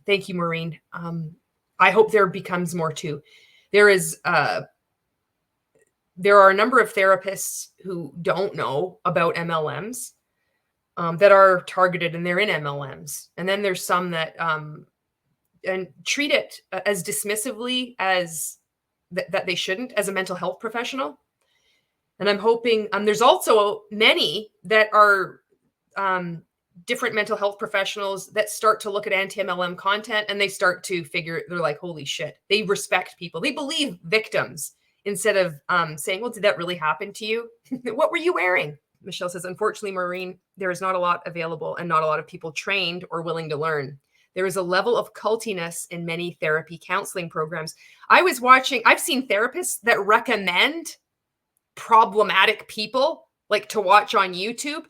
Thank you, Maureen. I hope there becomes more too. There are a number of therapists who don't know about MLMs that are targeted, and they're in MLMs. And then there's some that and treat it as dismissively as that they shouldn't, as a mental health professional. And I'm hoping there's also many that are different mental health professionals that start to look at anti-MLM content, and they start to figure, they're like, holy shit, they respect people. They believe victims instead of saying, well, did that really happen to you? What were you wearing? Michelle says, unfortunately, Maureen, there is not a lot available and not a lot of people trained or willing to learn. There is a level of cultiness in many therapy counseling programs. I've seen therapists that recommend problematic people like to watch on YouTube,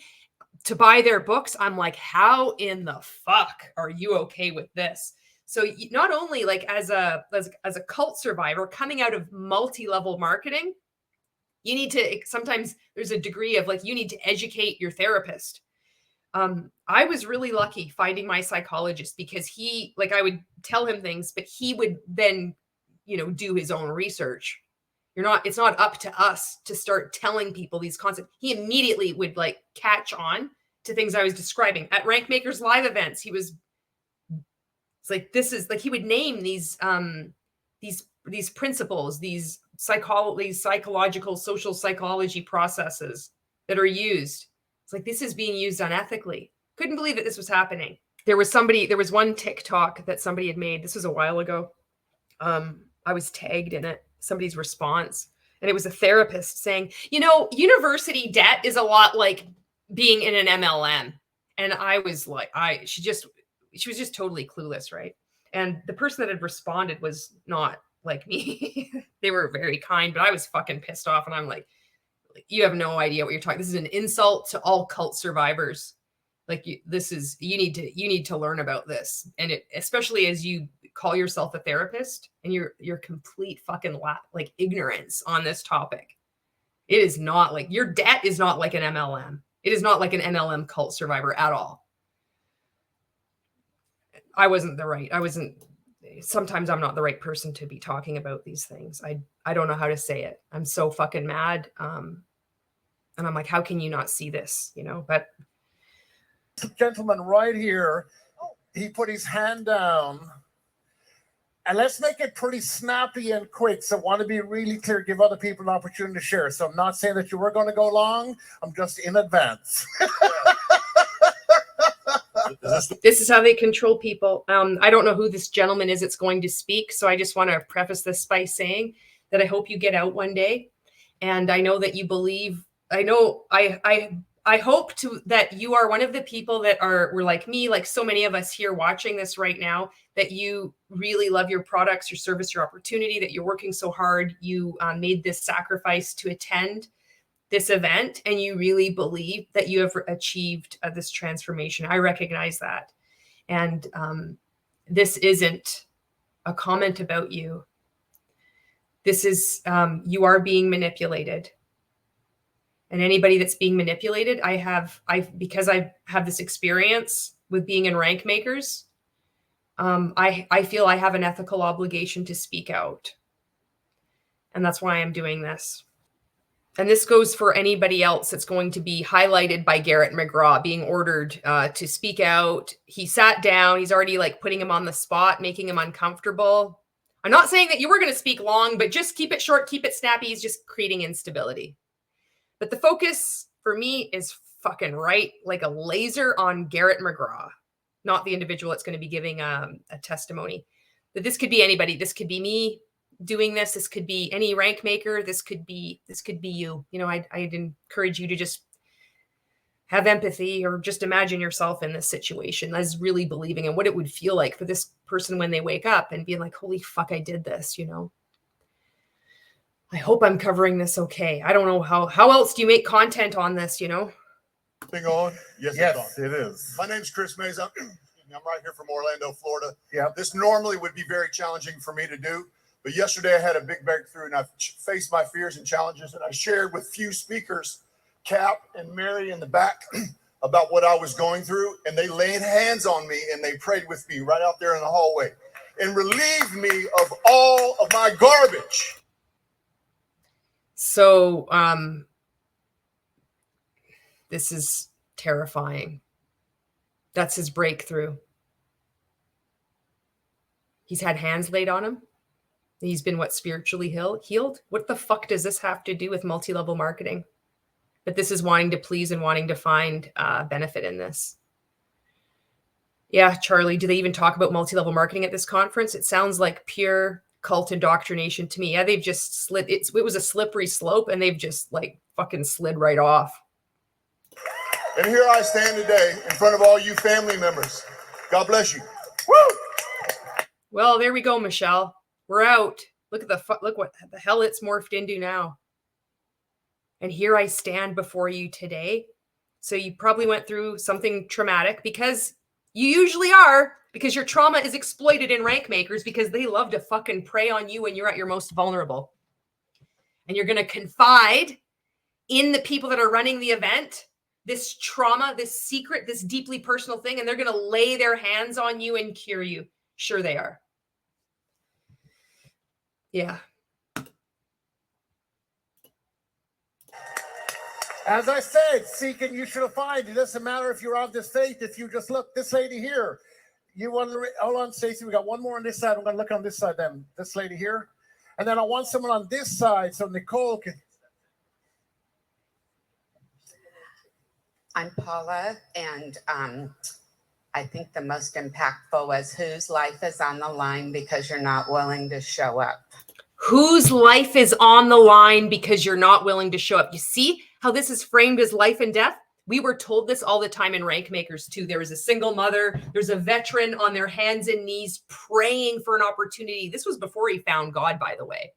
to buy their books. I'm like, how in the fuck are you okay with this? So not only like as a cult survivor coming out of multi-level marketing, you need to, sometimes there's a degree of like, you need to educate your therapist. I was really lucky finding my psychologist, because I would tell him things, but he would then, do his own research. It's not up to us to start telling people these concepts. He immediately would like catch on to things I was describing at Rank Makers live events. It's like, this is like, he would name these principles, these psychological, social psychology processes that are used. It's like, this is being used unethically. Couldn't believe that this was happening. There was one TikTok that somebody had made. This was a while ago. I was tagged in it, somebody's response. And it was a therapist saying, university debt is a lot like being in an MLM. And I was like, she was just totally clueless, right? And the person that had responded was not like me. They were very kind, but I was fucking pissed off. And I'm like, you have no idea what you're talking. This is an insult to all cult survivors. Like, you need to learn about this. And especially as you call yourself a therapist and your complete fucking like ignorance on this topic. It is not like, your debt is not like an MLM. It is not like an MLM cult survivor at all. Sometimes I'm not the right person to be talking about these things. I don't know how to say it. I'm so fucking mad. And I'm like, how can you not see this? But gentleman right here, he put his hand down. And let's make it pretty snappy and quick. So I want to be really clear, give other people an opportunity to share. So I'm not saying that you were going to go long. I'm just in advance. This is how they control people. I don't know who this gentleman is that's going to speak. So I just want to preface this by saying that I hope you get out one day. And I know that you believe, I hope that you are one of the people that were like me, like so many of us here watching this right now, that you really love your products, your service, your opportunity, that you're working so hard. You made this sacrifice to attend this event, and you really believe that you have achieved this transformation. I recognize that. And this isn't a comment about you. This is, you are being manipulated. And anybody that's being manipulated, because I have this experience with being in Rank Makers, I feel I have an ethical obligation to speak out. And that's why I'm doing this. And this goes for anybody else that's going to be highlighted by Garrett McGraw being ordered to speak out. He sat down. He's already like putting him on the spot, making him uncomfortable. I'm not saying that you were going to speak long, but just keep it short, keep it snappy. He's just creating instability. But the focus for me is fucking right like a laser on Garrett McGraw, not the individual that's going to be giving a testimony. But this could be anybody. This could be me doing this. This could be any rank maker. This could be you. I'd encourage you to just have empathy, or just imagine yourself in this situation as really believing in what it would feel like for this person when they wake up and being like, holy fuck, I did this, I hope I'm covering this okay. I don't know how else do you make content on this, Thing on? Yes, it is. My name's Chris Meza. I'm right here from Orlando, Florida. Yeah. This normally would be very challenging for me to do, but yesterday I had a big breakthrough, and I faced my fears and challenges, and I shared with few speakers, Cap and Mary in the back, about what I was going through, and they laid hands on me and they prayed with me right out there in the hallway and relieved me of all of my garbage. So, this is terrifying. That's his breakthrough. He's had hands laid on him. He's been spiritually healed. What the fuck does this have to do with multi-level marketing? But this is wanting to please and wanting to find benefit in this. Yeah, Charlie, do they even talk about multi-level marketing at this conference? It sounds like pure cult indoctrination to me. Yeah, they've just slid. It was a slippery slope, and they've just fucking slid right off. And here I stand today in front of all you family members. God bless you. Woo! Well, there we go, Michelle. We're out. Look what the hell it's morphed into now. And here I stand before you today. So you probably went through something traumatic, because you usually are, because your trauma is exploited in rank makers, because they love to fucking prey on you when you're at your most vulnerable. And you're going to confide in the people that are running the event, this trauma, this secret, this deeply personal thing, and they're going to lay their hands on you and cure you. Sure they are. Yeah. As I said, seek and you shall find. It doesn't matter if you're of this faith. If you just look, this lady here, you want to, hold on, Stacey, we got one more on this side. I'm going to look on this side then. This lady here. And then I want someone on this side so Nicole can. I'm Paula, and I think the most impactful was whose life is on the line because you're not willing to show up. Whose life is on the line because you're not willing to show up? You see how this is framed as life and death? We were told this all the time in rank makers too. There was a single mother, there's a veteran on their hands and knees praying for an opportunity. This was before he found God, by the way.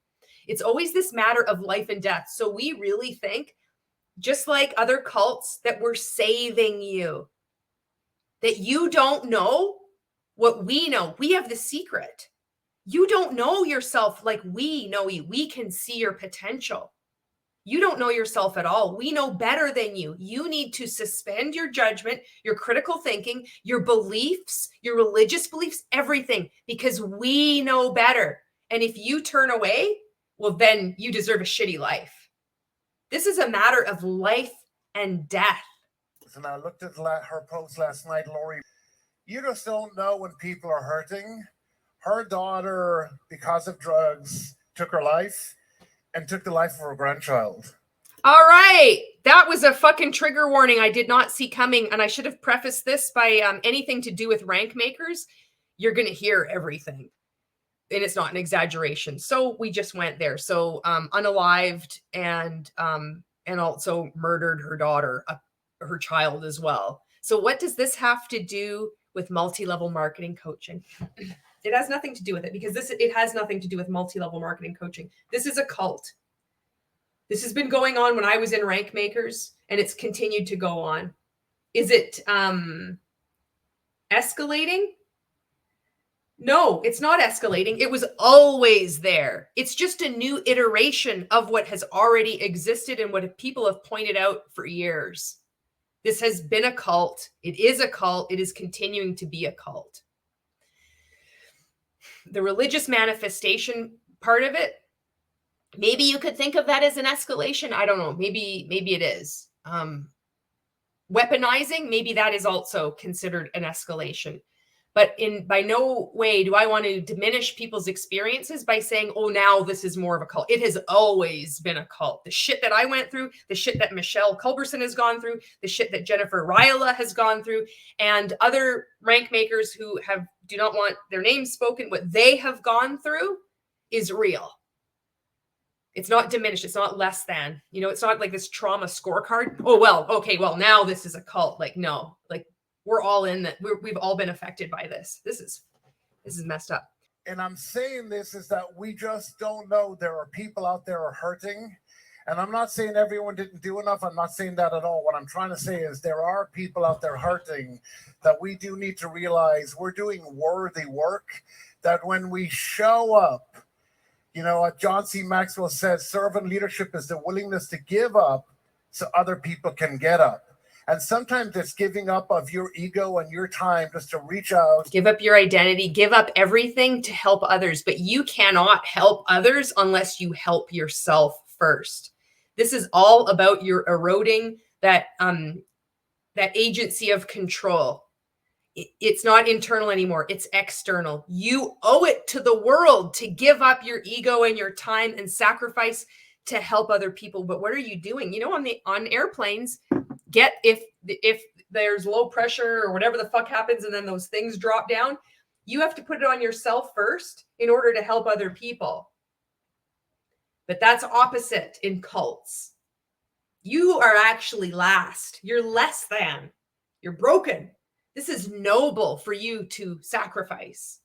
It's always this matter of life and death. So we really think, just like other cults, that we're saving you, that you don't know what we know. We have the secret. You don't know yourself like we know you. We can see your potential. You don't know yourself at all. We know better than you. You need to suspend your judgment, your critical thinking, your beliefs, your religious beliefs, everything, because we know better. And if you turn away, well, then you deserve a shitty life. This is a matter of life and death. And I looked at her post last night, Lori. You just don't know when people are hurting. Her daughter, because of drugs, took her life and took the life of her grandchild. All right. That was a fucking trigger warning I did not see coming. And I should have prefaced this by anything to do with rank makers. You're going to hear everything. And it's not an exaggeration. So we just went there. So unalived and also murdered her daughter, her child as well. So what does this have to do with multi-level marketing coaching? It has nothing to do with it, because it has nothing to do with multi-level marketing coaching. This is a cult. This has been going on when I was in rank makers, and it's continued to go on. Is it escalating? No, it's not escalating. It was always there. It's just a new iteration of what has already existed and what people have pointed out for years. This has been a cult. It is a cult. It is continuing to be a cult. The religious manifestation part of it, maybe you could think of that as an escalation. I don't know. Maybe it is. Weaponizing, maybe that is also considered an escalation. But by no way do I want to diminish people's experiences by saying, oh, now this is more of a cult. It has always been a cult. The shit that I went through, the shit that Michelle Culberson has gone through, the shit that Jennifer Ryla has gone through, and other rank makers who do not want their names spoken, what they have gone through is real. It's not diminished. It's not less than. It's not like this trauma scorecard. Oh, well, okay, well, now this is a cult. Like, no, like, we're all in that. We've all been affected by this. This is messed up. And I'm saying this is that we just don't know. There are people out there are hurting. And I'm not saying everyone didn't do enough. I'm not saying that at all. What I'm trying to say is there are people out there hurting that we do need to realize we're doing worthy work, that when we show up, what John C. Maxwell says, servant leadership is the willingness to give up so other people can get up. And sometimes it's giving up of your ego and your time just to reach out. Give up your identity, give up everything to help others, but you cannot help others unless you help yourself first. This is all about your eroding that agency of control. It's not internal anymore. It's external. You owe it to the world to give up your ego and your time and sacrifice to help other people. But what are you doing? You know, on airplanes, if there's low pressure or whatever the fuck happens and then those things drop down, you have to put it on yourself first in order to help other people. But that's opposite in cults. You are actually last. You're less than. You're broken. This is noble for you to sacrifice.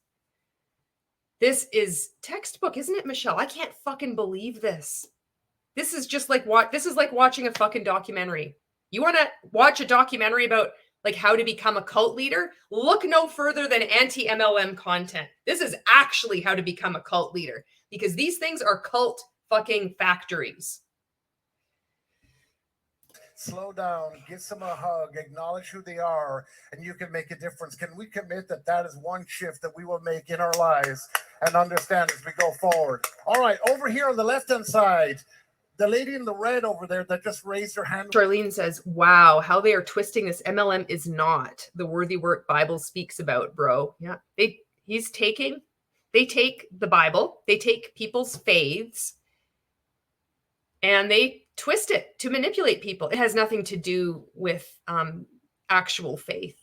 This is textbook, isn't it, Michelle? I can't fucking believe this. This is just like this is like watching a fucking documentary. You want to watch a documentary about like how to become a cult leader? Look no further than anti-MLM content. This is actually how to become a cult leader, because these things are cult fucking factories. Slow down, give them a hug, acknowledge who they are, and you can make a difference. Can we commit that that is one shift that we will make in our lives and understand as we go forward? All right, over here on the left-hand side, the lady in the red over there that just raised her hand. Charlene says, wow, how they are twisting this. MLM is not the worthy work Bible speaks about, bro. Yeah, they take the Bible, they take people's faiths, and they twist it to manipulate people. It has nothing to do with actual faith.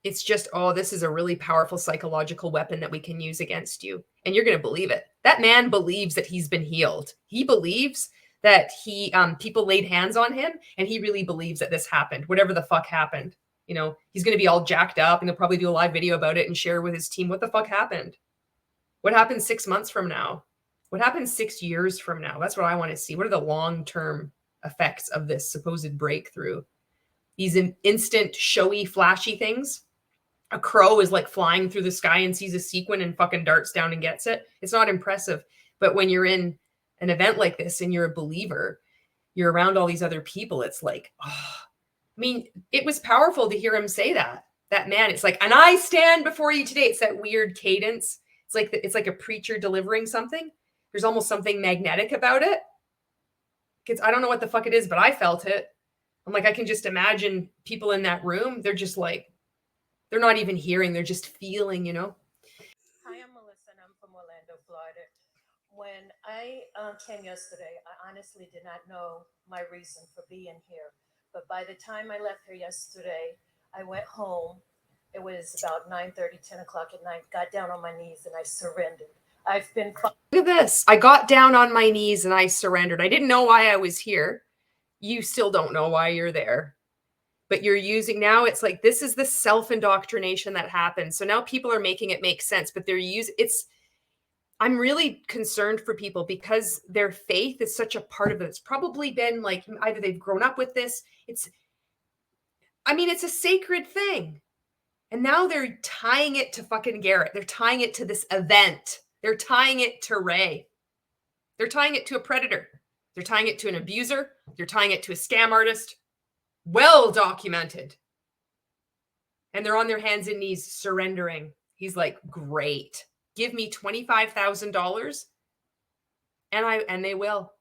It's just, oh, this is a really powerful psychological weapon that we can use against you. And you're going to believe it. That man believes that he's been healed. He believes that people laid hands on him, and he really believes that this happened, whatever the fuck happened. You know, he's going to be all jacked up, and he'll probably do a live video about it and share with his team what the fuck happened. What happened 6 months from now? What happens 6 years from now? That's what I want to see. What are the long-term effects of this supposed breakthrough? These instant, showy, flashy things. A crow is like flying through the sky and sees a sequin and fucking darts down and gets it. It's not impressive. But when you're in an event like this and you're a believer, you're around all these other people, it's like, oh. I mean, it was powerful to hear him say that. That man, it's like, and I stand before you today. It's that weird cadence. It's like a preacher delivering something. There's almost something magnetic about it. I don't know what the fuck it is, but I felt it. I'm like, I can just imagine people in that room. They're just like, they're not even hearing. They're just feeling, you know? Hi, I'm Melissa, and I'm from Orlando, Florida. When I came yesterday, I honestly did not know my reason for being here. But by the time I left here yesterday, I went home. It was about 9:30, 10 o'clock at night, got down on my knees, and I surrendered. I've been... Look at this. I got down on my knees and I surrendered. I didn't know why I was here. You still don't know why you're there. But you're using, now it's like, this is the self-indoctrination that happens. So now people are making it make sense, but I'm really concerned for people because their faith is such a part of it. It's probably been like, either they've grown up with this. It's a sacred thing. And now they're tying it to fucking Garrett. They're tying it to this event. They're tying it to Ray. They're tying it to a predator. They're tying it to an abuser. They're tying it to a scam artist. Well documented. And they're on their hands and knees surrendering. He's like, great. Give me $25,000 and they will.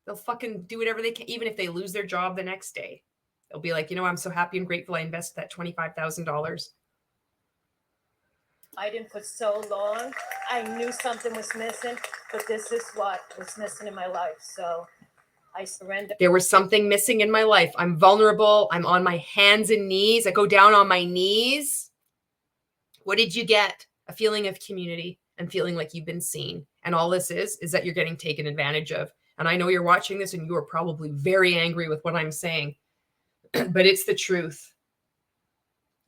They'll fucking do whatever they can, even if they lose their job the next day. They'll be like, you know, I'm so happy and grateful I invested that $25,000. I didn't for so long. I knew something was missing, but this is what was missing in my life. So I surrendered. There was something missing in my life. I'm vulnerable. I'm on my hands and knees. I go down on my knees. What did you get? A feeling of community and feeling like you've been seen. And all this is that you're getting taken advantage of. And I know you're watching this and you are probably very angry with what I'm saying, but it's the truth.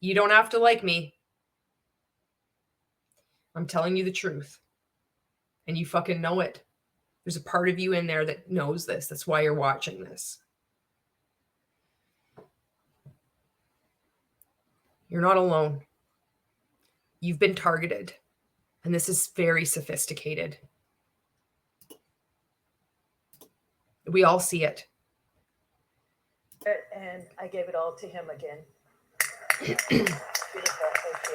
You don't have to like me. I'm telling you the truth. And you fucking know it. There's a part of you in there that knows this. That's why you're watching this. You're not alone. You've been targeted. And this is very sophisticated. We all see it. and I gave it all to him again. Beautiful. Thank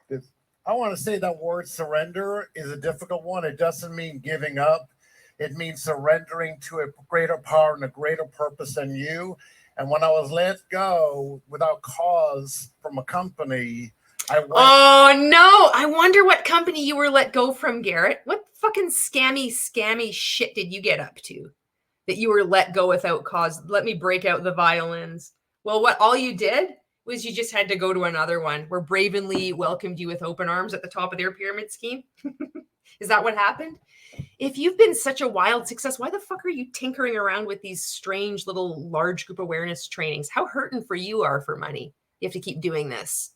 you. I want to say that word surrender is a difficult one. It doesn't mean giving up. It means surrendering to a greater power and a greater purpose than you. And when I was let go without cause from a company, oh no, I wonder what company you were let go from, Garrett. What fucking scammy shit did you get up to that you were let go without cause? Let me break out the violins. Well, what all you did was you just had to go to another one where Bravenly welcomed you with open arms at the top of their pyramid scheme. Is that what happened? If you've been such a wild success, why the fuck are you tinkering around with these strange little large group awareness trainings? How hurting for you are for money. You have to keep doing this.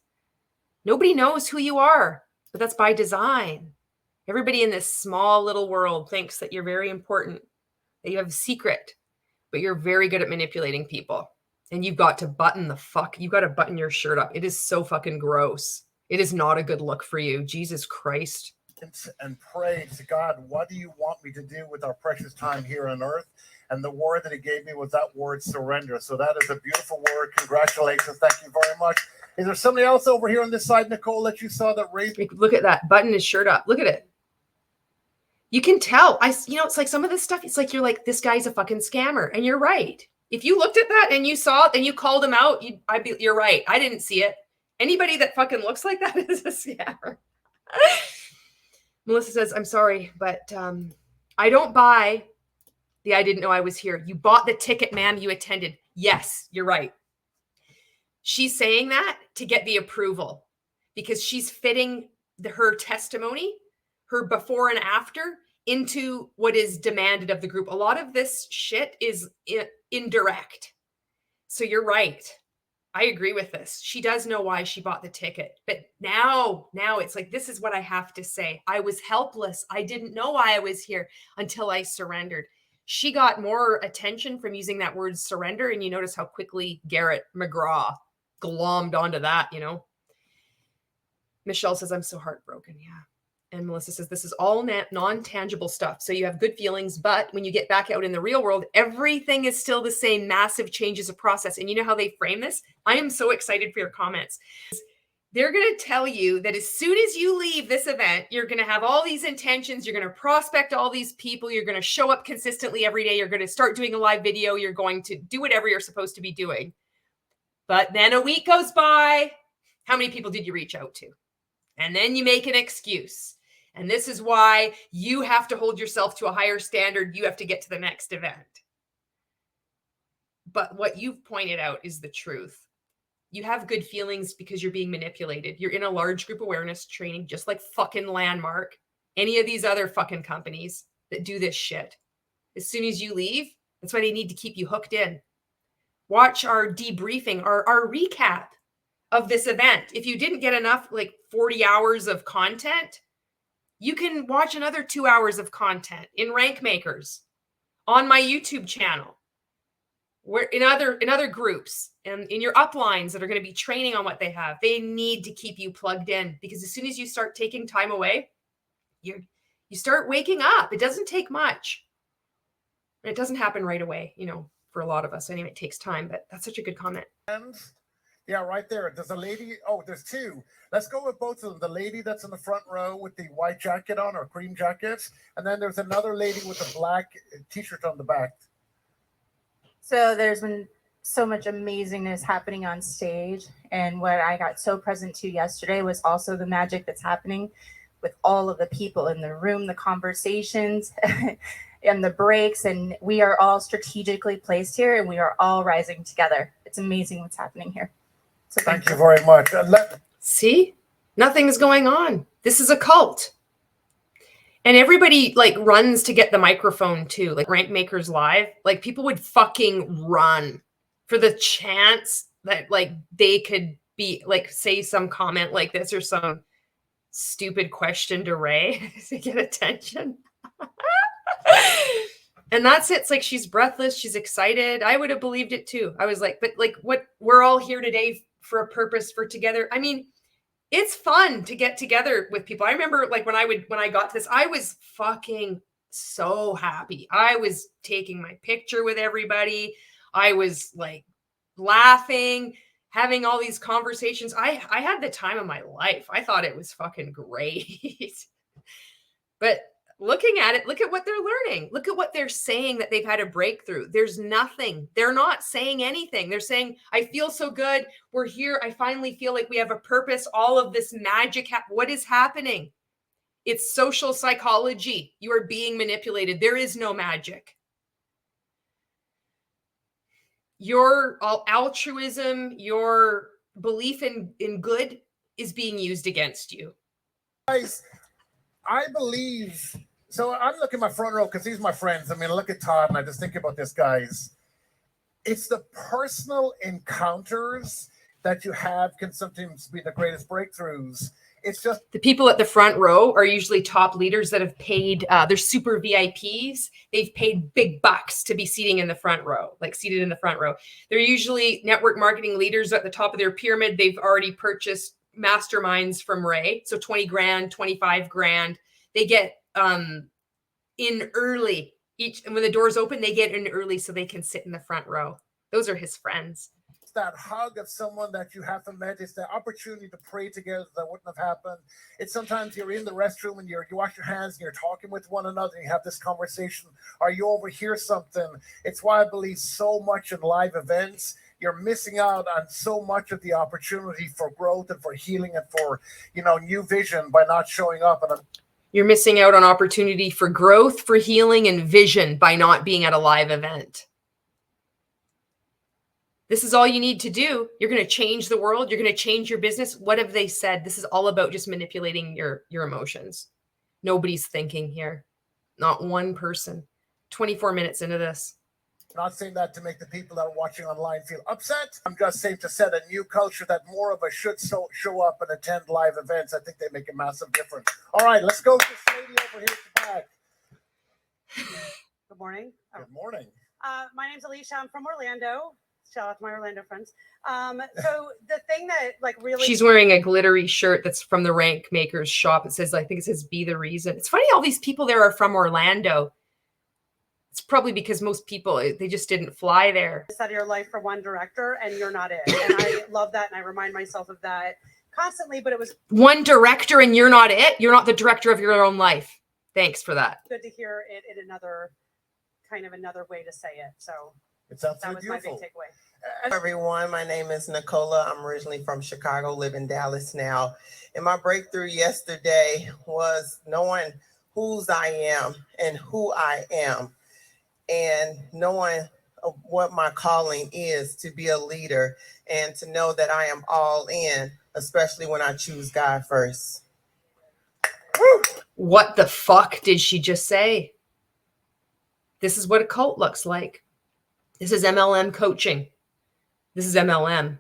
Nobody knows who you are, but that's by design. Everybody in this small little world thinks that you're very important, that you have a secret, but you're very good at manipulating people. And you've got to button your shirt up. It is so fucking gross. It is not a good look for you. Jesus Christ. And pray to God, what do you want me to do with our precious time here on earth? And the word that he gave me was that word surrender. So that is a beautiful word. Congratulations. Thank you very much. Is there somebody else over here on this side, Nicole, that you saw that raised? Look at that. Button his shirt up. Look at it. You can tell. It's like some of this stuff, it's like you're like, this guy's a fucking scammer. And you're right. If you looked at that and you saw it and you called him out, you're right. I didn't see it. Anybody that fucking looks like that is a scammer. Melissa says, I'm sorry, but I don't buy the I didn't know I was here. You bought the ticket, ma'am. You attended. Yes, you're right. She's saying that to get the approval because she's fitting her testimony, her before and after, into what is demanded of the group. A lot of this shit is indirect. So you're right. I agree with this. She does know why she bought the ticket. But now it's like, this is what I have to say. I was helpless. I didn't know why I was here until I surrendered. She got more attention from using that word surrender. And you notice how quickly Garrett McGraw glommed onto that, Michelle says, I'm so heartbroken. Yeah. And Melissa says, this is all non-tangible stuff. So you have good feelings, but when you get back out in the real world, everything is still the same. Massive changes of process. And you know how they frame this? I am so excited for your comments. They're going to tell you that as soon as you leave this event, you're going to have all these intentions. You're going to prospect all these people. You're going to show up consistently every day. You're going to start doing a live video. You're going to do whatever you're supposed to be doing. But then a week goes by. How many people did you reach out to? And then you make an excuse. And this is why you have to hold yourself to a higher standard. You have to get to the next event. But what you've pointed out is the truth. You have good feelings because you're being manipulated. You're in a large group awareness training, just like fucking Landmark, any of these other fucking companies that do this shit. As soon as you leave, that's why they need to keep you hooked in. Watch our debriefing, our recap of this event. If you didn't get enough, like 40 hours of content, you can watch another 2 hours of content in Rank Makers on my YouTube channel. Where in other groups and in your uplines that are going to be training on what they have, they need to keep you plugged in because as soon as you start taking time away, you start waking up. It doesn't take much. It doesn't happen right away, for a lot of us. Anyway, it takes time, but that's such a good comment. Yeah, right there. There's a lady. Oh, there's two. Let's go with both of them. The lady that's in the front row with the white jacket on or cream jacket. And then there's another lady with a black t-shirt on the back. So there's been so much amazingness happening on stage. And what I got so present to yesterday was also the magic that's happening with all of the people in the room, the conversations and the breaks. And we are all strategically placed here and we are all rising together. It's amazing what's happening here. So thank you very much. See, nothing's going on. This is a cult. And everybody runs to get the microphone too, like Rank Makers Live. Like people would fucking run for the chance that they could be say some comment like this or some stupid question to Ray to get attention. And that's it. It's like she's breathless. She's excited. I would have believed it too. I was like, but what we're all here today for a purpose for together. I mean, it's fun to get together with people. I remember when I got to this, I was fucking so happy. I was taking my picture with everybody. I was like laughing, having all these conversations. I had the time of my life. I thought it was fucking great. But looking at it, look at what they're learning. Look at what they're saying that they've had a breakthrough. There's nothing. They're not saying anything. They're saying, I feel so good. We're here. I finally feel like we have a purpose. All of this magic. What is happening? It's social psychology. You are being manipulated. There is no magic. Your altruism, your belief in good is being used against you. Guys, I believe, so I'm looking at my front row because these are my friends. I mean, look at Todd, and I just think about this, guys. It's the personal encounters that you have can sometimes be the greatest breakthroughs. It's just the people at the front row are usually top leaders that have paid, they're super VIPs. They've paid big bucks to be seated in the front row. They're usually network marketing leaders at the top of their pyramid. They've already purchased masterminds from Ray. So 20 grand, 25 grand. They get in early. And when the doors open, they get in early so they can sit in the front row. Those are his friends. That hug of someone that you haven't met. It's the opportunity to pray together that wouldn't have happened. It's sometimes you're in the restroom and you wash your hands and you're talking with one another and you have this conversation, or you overhear something. It's why I believe so much in live events. You're missing out on so much of the opportunity for growth and for healing and for, new vision by not showing up. And you're missing out on opportunity for growth, for healing, and vision by not being at a live event. This is all you need to do. You're going to change the world. You're going to change your business. What have they said? This is all about just manipulating your emotions. Nobody's thinking here. Not one person. 24 minutes into this. I'm not saying that to make the people that are watching online feel upset. I'm just saying to set a new culture that more of us should show up and attend live events. I think they make a massive difference. All right, let's go to this lady over here at the back. Good morning. Good morning. My name's Alicia. I'm from Orlando. Shout out to my Orlando friends. So the thing that really, she's wearing a glittery shirt that's from the Rank Makers shop. I think it says "Be the Reason." It's funny all these people there are from Orlando. It's probably because most people, they just didn't fly there. Set your life for one director and you're not it. And I love that. And I remind myself of that constantly, but it was one director and you're not it. You're not the director of your own life. Thanks for that. Good to hear it in another way to say it. So it's that was beautiful. my big takeaway. Hello, everyone. My name is Nicola. I'm originally from Chicago, live in Dallas now. And my breakthrough yesterday was knowing whose I am and who I am, and knowing what my calling is to be a leader and to know that I am all in, especially when I choose God first. What the fuck did she just say? This is what a cult looks like. This is MLM coaching. This is MLM.